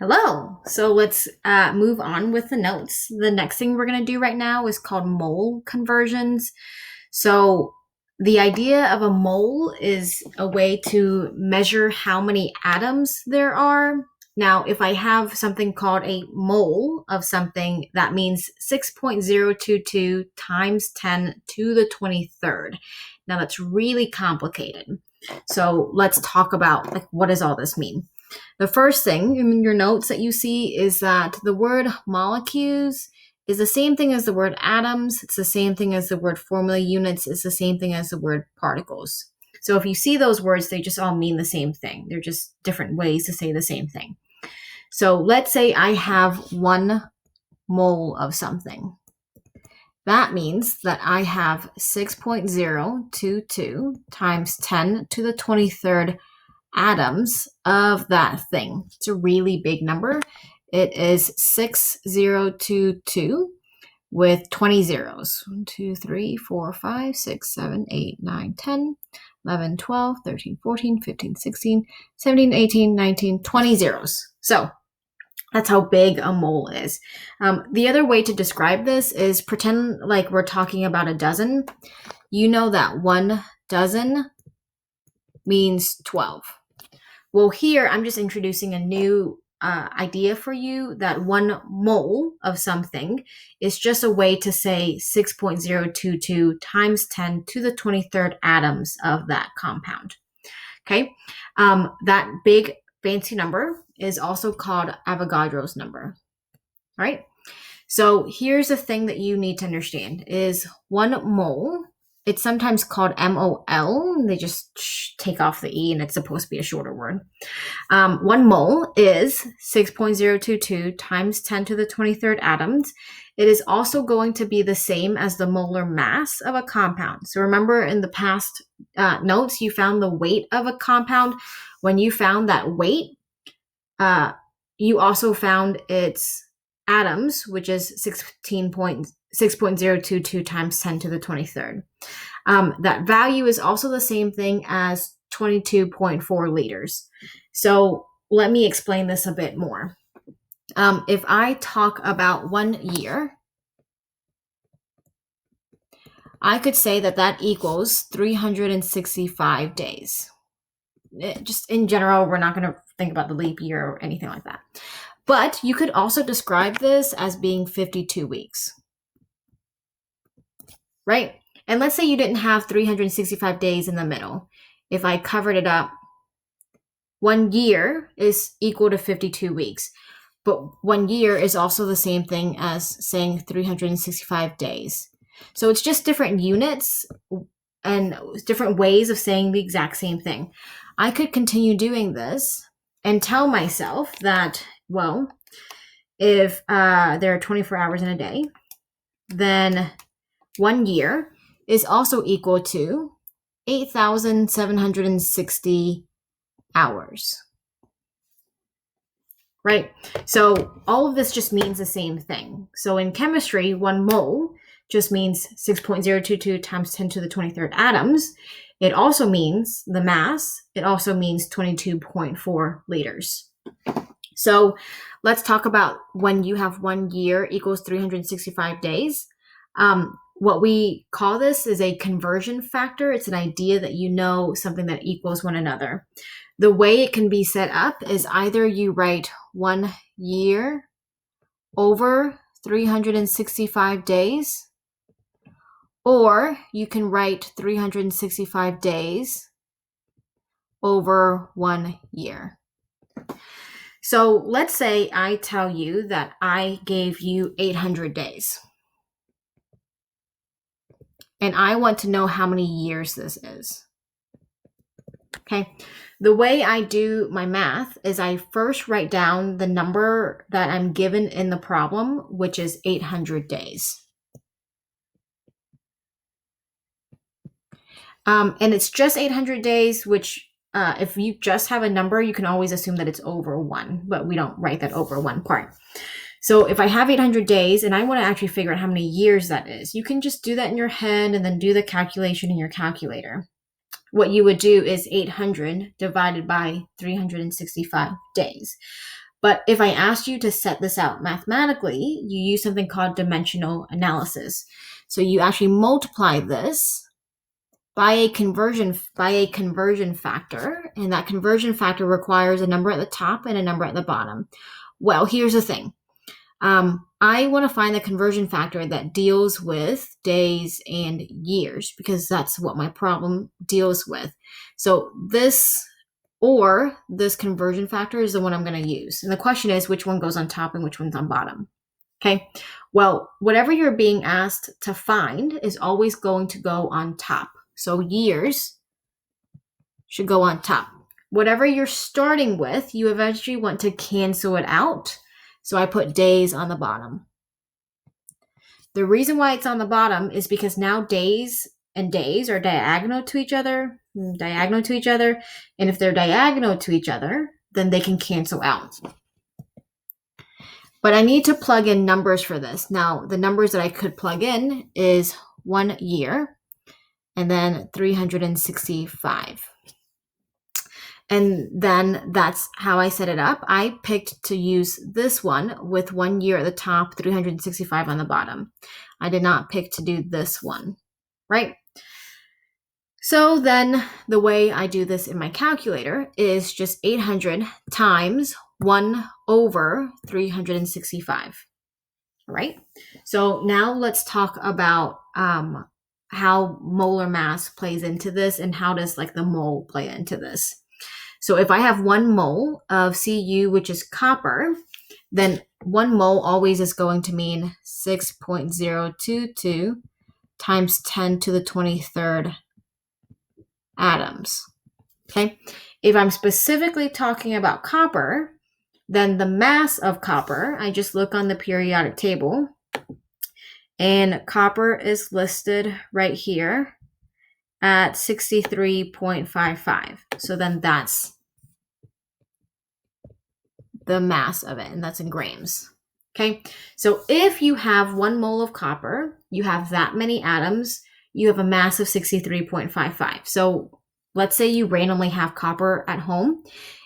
Hello. So let's move on with the notes. The next thing we're going to do right now is called mole conversions. So the idea of a mole is a way to measure how many atoms there are. Now, if I have something called a mole of something, that means 6.022 times 10 to the 23rd. Now, that's really complicated. So let's talk about what does all this mean? The first thing in your notes that you see is that the word molecules is the same thing as the word atoms. It's the same thing as the word formula units. It's the same thing as the word particles. So if you see those words, they just all mean the same thing. They're just different ways to say the same thing. So let's say I have 1 mole of something. That means that I have 6.022 times 10 to the 23rd atoms of that thing. It's a really big number. It is 6022 with 20 zeros. 1, 2, 3, 4, 5, 6, 7, 8, 9, 10, 11, 12, 13, 14, 15, 16, 17, 18, 19, 20 zeros. So that's how big a mole is. The other way to describe this is pretend like we're talking about a dozen. You know that 1 dozen means 12. Well, here I'm just introducing a new idea for you that 1 mole of something is just a way to say 6.022 times 10 to the 23rd atoms of that compound. Okay, that big fancy number is also called Avogadro's number. All right. So here's the thing that you need to understand is 1 mole. It's sometimes called MOL. They just take off the E and it's supposed to be a shorter word. 1 mole is 6.022 times 10 to the 23rd atoms. It is also going to be the same as the molar mass of a compound. So remember in the past notes, you found the weight of a compound. When you found that weight, you also found its atoms, which is 6.022 times 10 to the 23rd. That value is also the same thing as 22.4 liters. So let me explain this a bit more. If I talk about 1 year, I could say that that equals 365 days. Just in general, we're not going to think about the leap year or anything like that. But you could also describe this as being 52 weeks, right? And let's say you didn't have 365 days in the middle. If I covered it up, 1 year is equal to 52 weeks. But 1 year is also the same thing as saying 365 days. So it's just different units and different ways of saying the exact same thing. I could continue doing this and tell myself that, well, if there are 24 hours in a day, then 1 year is also equal to 8,760 hours. Right? So all of this just means the same thing. So in chemistry, 1 mole just means 6.022 times 10 to the 23rd atoms. It also means the mass. It also means 22.4 liters. So let's talk about when you have 1 year equals 365 days. What we call this is a conversion factor. It's an idea that you know something that equals one another. The way it can be set up is either you write 1 year over 365 days, or you can write 365 days over 1 year. So let's say I tell you that I gave you 800 days. And I want to know how many years this is. Okay. The way I do my math is I first write down the number that I'm given in the problem, which is 800 days. And it's just 800 days, which if you just have a number, you can always assume that it's over 1, but we don't write that over 1 part. So if I have 800 days and I want to actually figure out how many years that is, you can just do that in your head and then do the calculation in your calculator. What you would do is 800 divided by 365 days. But if I asked you to set this out mathematically, you use something called dimensional analysis. So you actually multiply this by a conversion factor, and that conversion factor requires a number at the top and a number at the bottom. Well, here's the thing. I want to find the conversion factor that deals with days and years, because that's what my problem deals with. So this conversion factor is the one I'm going to use. And the question is, which one goes on top and which one's on bottom? Okay. Well, whatever you're being asked to find is always going to go on top. So years should go on top. Whatever you're starting with, you eventually want to cancel it out. So I put days on the bottom. The reason why it's on the bottom is because now days and days are diagonal to each other. And if they're diagonal to each other, then they can cancel out. But I need to plug in numbers for this. Now, the numbers that I could plug in is 1 year and then 365. And then that's how I set it up. I picked to use this one with 1 year at the top, 365 on the bottom. I did not pick to do this one, right? So then the way I do this in my calculator is just 800 times 1 over 365, right? So now let's talk about how molar mass plays into this, and how does like the mole play into this. So if I have 1 mole of Cu, which is copper, then 1 mole always is going to mean 6.022 times 10 to the 23rd atoms. Okay. If I'm specifically talking about copper, then the mass of copper, I just look on the periodic table, and copper is listed right here at 63.55. So then that's the mass of it, and that's in grams. Okay. So if you have 1 mole of copper, you have that many atoms, you have a mass of 63.55. So let's say you randomly have copper at home.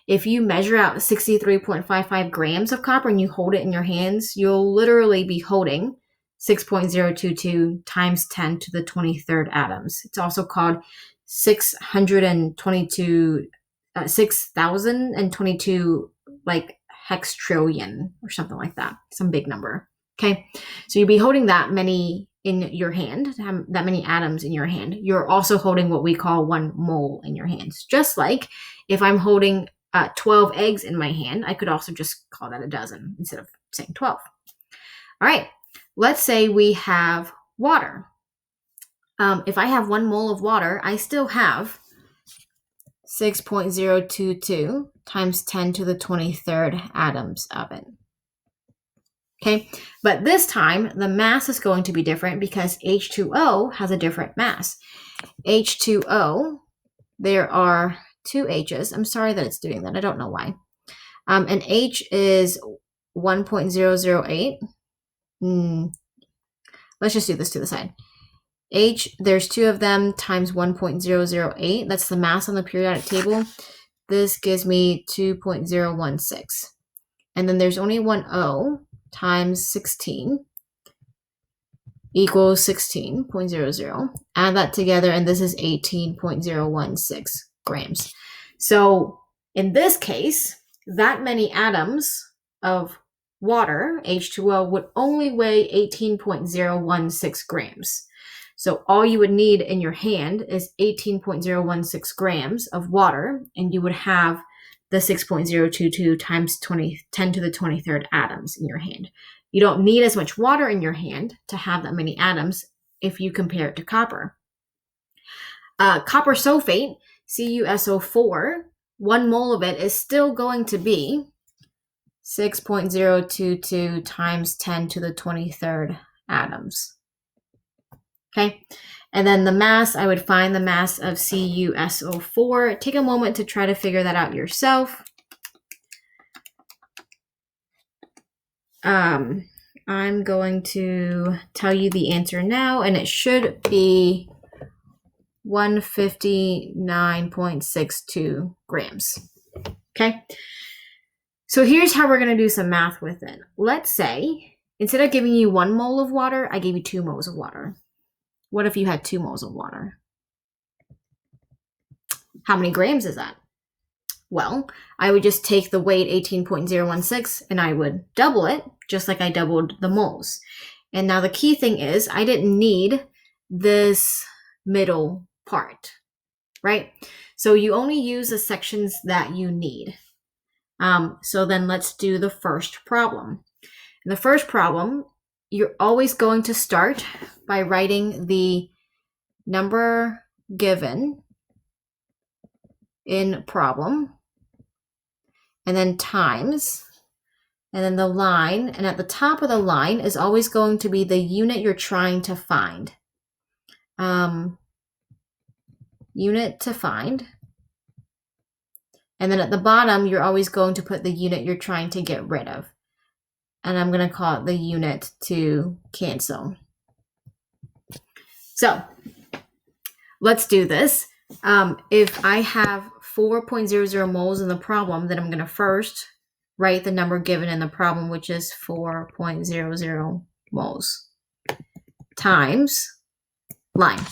If you measure out 63.55 grams of copper and you hold it in your hands, you'll literally be holding 6.022 times 10 to the 23rd atoms. It's also called 6,022 like hextrillion or something like that, some big number. Okay. So you'll be holding that many in your hand, that many atoms in your hand. You're also holding what we call 1 mole in your hands. Just like if I'm holding 12 eggs in my hand, I could also just call that a dozen instead of saying 12. All right. Let's say we have water. If I have 1 mole of water, I still have 6.022 times 10 to the 23rd atoms of it. Okay, but this time the mass is going to be different because H2O has a different mass. H2O, there are 2 H's. I'm sorry that it's doing that. I don't know why. And H is 1.008. Let's just do this to the side. H, there's 2 of them times 1.008. That's the mass on the periodic table. This gives me 2.016. And then there's only 1 O times 16 equals 16.00. Add that together, and this is 18.016 grams. So in this case, that many atoms of water, H2O, would only weigh 18.016 grams. So all you would need in your hand is 18.016 grams of water, and you would have the 6.022 times 10 to the 23rd atoms in your hand. You don't need as much water in your hand to have that many atoms if you compare it to copper. Copper sulfate, CuSO4, 1 mole of it is still going to be 6.022 times 10 to the 23rd atoms. Okay, and then the mass, I would find the mass of CuSO4. Take a moment to try to figure that out yourself. I'm going to tell you the answer now, and it should be 159.62 grams. Okay, So here's how we're going to do some math with it. Let's say, instead of giving you 1 mole of water, I gave you 2 moles of water. What if you had 2 moles of water? How many grams is that? Well, I would just take the weight 18.016 and I would double it, just like I doubled the moles. And now the key thing is I didn't need this middle part, right? So you only use the sections that you need. So then let's do the first problem. In the first problem, you're always going to start by writing the number given in problem, and then times, and then the line, and at the top of the line is always going to be the unit you're trying to find. Unit to find. And then at the bottom, you're always going to put the unit you're trying to get rid of. And I'm going to call it the unit to cancel. So let's do this. If I have 4.00 moles in the problem, then I'm going to first write the number given in the problem, which is 4.00 moles, times line.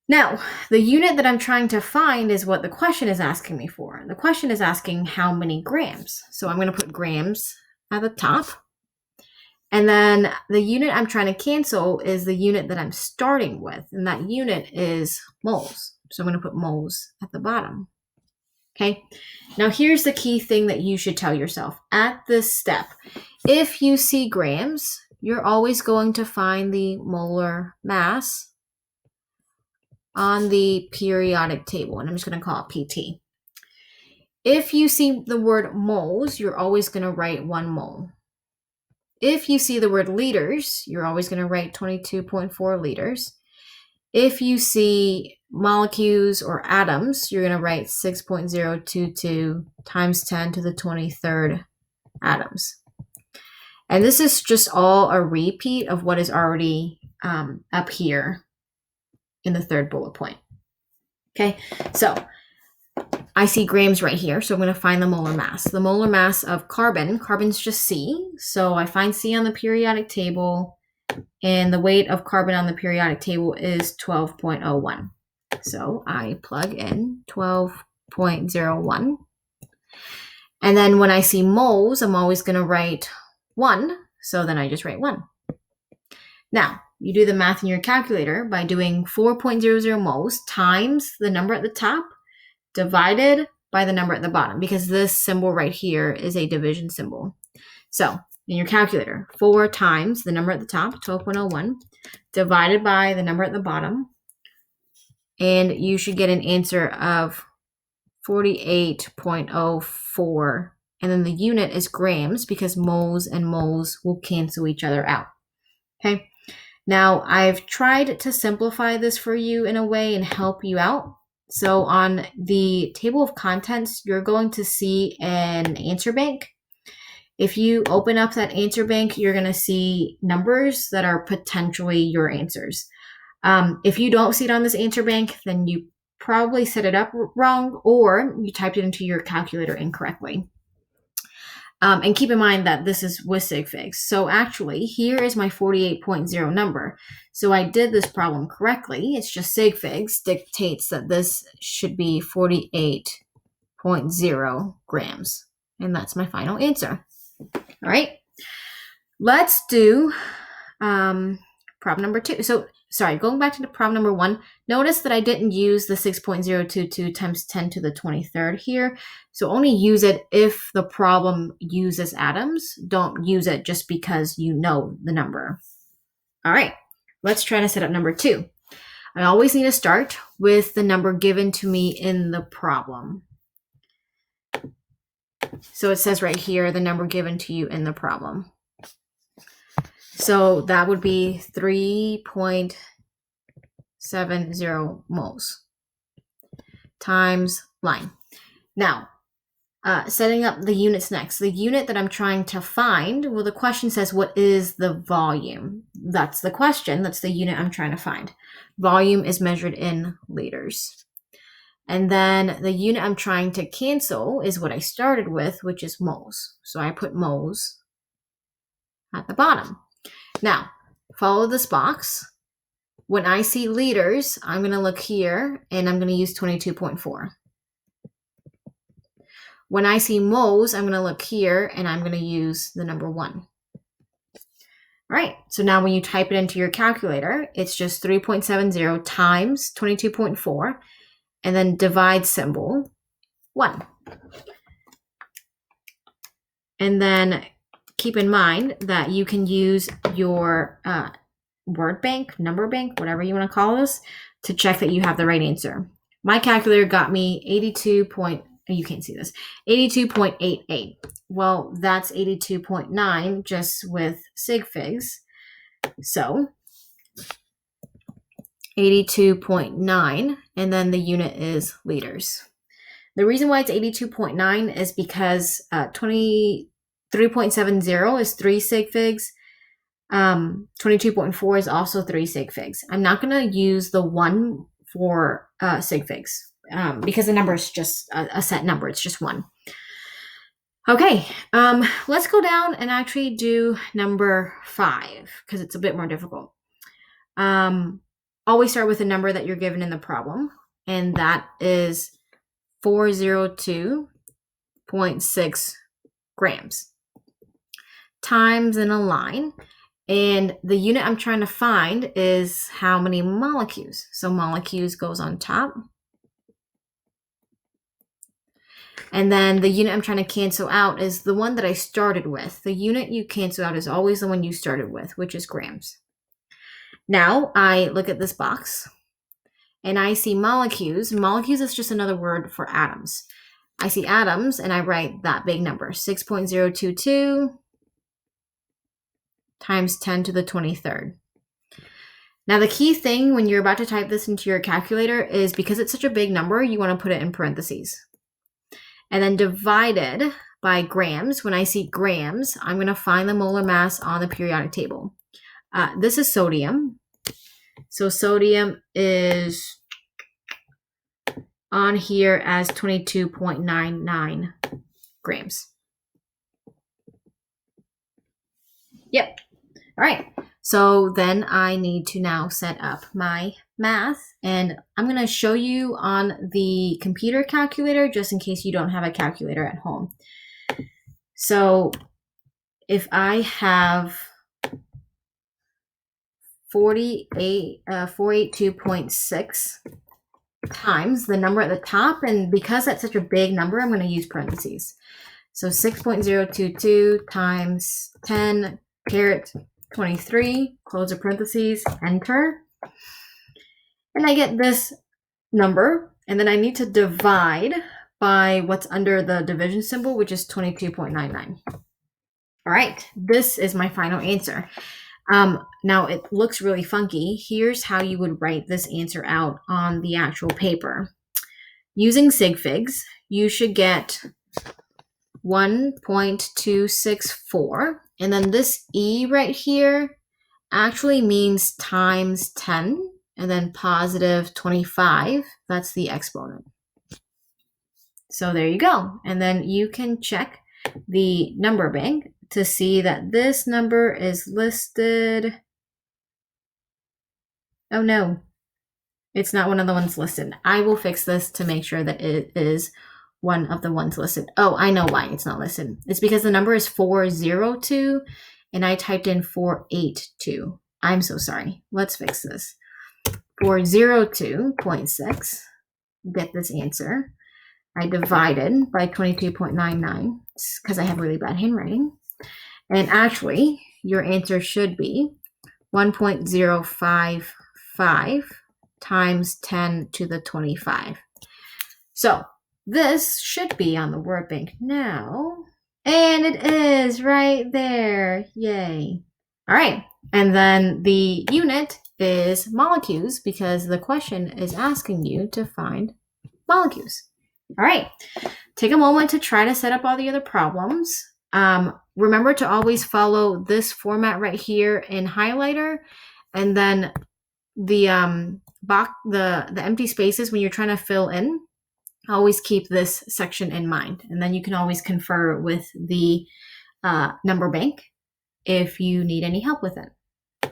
Now, the unit that I'm trying to find is what the question is asking me for. The question is asking how many grams. So I'm going to put grams at the top. And then the unit I'm trying to cancel is the unit that I'm starting with. And that unit is moles. So I'm going to put moles at the bottom. Okay. Now here's the key thing that you should tell yourself. At this step, if you see grams, you're always going to find the molar mass on the periodic table, and I'm just going to call it PT. If you see the word moles, you're always going to write 1 mole. If you see the word liters, you're always going to write 22.4 liters. If you see molecules or atoms, you're going to write 6.022 times 10 to the 23rd atoms. And this is just all a repeat of what is already up here in the 3rd bullet point. Okay, so I see grams right here, so I'm going to find the molar mass. The molar mass of carbon's just C, so I find C on the periodic table, and the weight of carbon on the periodic table is 12.01. So I plug in 12.01. And then when I see moles, I'm always going to write 1, so then I just write 1. Now, you do the math in your calculator by doing 4.00 moles times the number at the top divided by the number at the bottom, because this symbol right here is a division symbol. So in your calculator, 4 times the number at the top, 12.01, divided by the number at the bottom, and you should get an answer of 48.04. And then the unit is grams, because moles and moles will cancel each other out. Okay. Now, I've tried to simplify this for you in a way and help you out. So on the table of contents, you're going to see an answer bank. If you open up that answer bank, you're going to see numbers that are potentially your answers. If you don't see it on this answer bank, then you probably set it up wrong, or you typed it into your calculator incorrectly. And keep in mind that this is with sig figs. So actually, here is my 48.0 number. So I did this problem correctly. It's just sig figs dictates that this should be 48.0 grams. And that's my final answer. All right. Let's do problem number 2. So sorry, going back to the problem number 1, notice that I didn't use the 6.022 times 10 to the 23rd here. So only use it if the problem uses atoms. Don't use it just because you know the number. All right, let's try to set up number 2. I always need to start with the number given to me in the problem. So it says right here, the number given to you in the problem. So that would be 3.70 moles times line. Now, setting up the units next. The unit that I'm trying to find, well, the question says, what is the volume? That's the question. That's the unit I'm trying to find. Volume is measured in liters. And then the unit I'm trying to cancel is what I started with, which is moles. So I put moles at the bottom. Now, follow this box. When I see liters, I'm going to look here and I'm going to use 22.4. When I see moles, I'm going to look here and I'm going to use the number 1. All right, so now when you type it into your calculator, it's just 3.70 times 22.4 and then divide symbol 1. And then keep in mind that you can use your word bank, number bank, whatever you want to call this, to check that you have the right answer. My calculator got me 82.88. Well, that's 82.9 just with sig figs. So 82.9, and then the unit is liters. The reason why it's 82.9 is because 23.70 is 3 sig figs. 22.4 is also 3 sig figs. I'm not going to use the 1 for sig figs because the number is just a set number. It's just 1. Okay, let's go down and actually do number 5 because it's a bit more difficult. Always start with a number that you're given in the problem, and that is 402.6 grams times in a line. And the unit I'm trying to find is how many molecules. So molecules goes on top. And then the unit I'm trying to cancel out is the one that I started with. The unit you cancel out is always the one you started with, which is grams. Now I look at this box and I see molecules. Molecules is just another word for atoms. I see atoms and I write that big number, 6.022 times 10 to the 23rd. Now the key thing when you're about to type this into your calculator is because it's such a big number, you want to put it in parentheses. And then divided by grams. When I see grams, I'm going to find the molar mass on the periodic table. This is sodium. So sodium is on here as 22.99 grams. Yep. All right. So then I need to now set up my math, and I'm going to show you on the computer calculator just in case you don't have a calculator at home. So if I have 482.6 times the number at the top, and because that's such a big number, I'm going to use parentheses. So 6.022 times 10 caret 23, close the parentheses, enter. And I get this number, and then I need to divide by what's under the division symbol, which is 22.99. All right, this is my final answer. Now it looks really funky. Here's how you would write this answer out on the actual paper. Using sig figs, you should get 1.264, and then this E right here actually means times 10, and then positive 25, that's the exponent. So there you go. And then you can check the number bank to see that this number is listed. Oh no, it's not one of the ones listed. I will fix this to make sure that it is one of the ones listed. Oh, I know why it's not listed. It's because the number is 402 and I typed in 482. I'm so sorry. Let's fix this. 402.6, get this answer. I divided by 22.99 because I have really bad handwriting. And actually, your answer should be 1.055 times 10 to the 25. So this should be on the word bank now. And it is right there. Yay. All right. And then the unit is molecules because the question is asking you to find molecules. All right. Take a moment to try to set up all the other problems. Remember to always follow this format right here in highlighter, and then the empty spaces when you're trying to fill in, always keep this section in mind. And then you can always confer with the number bank if you need any help with it.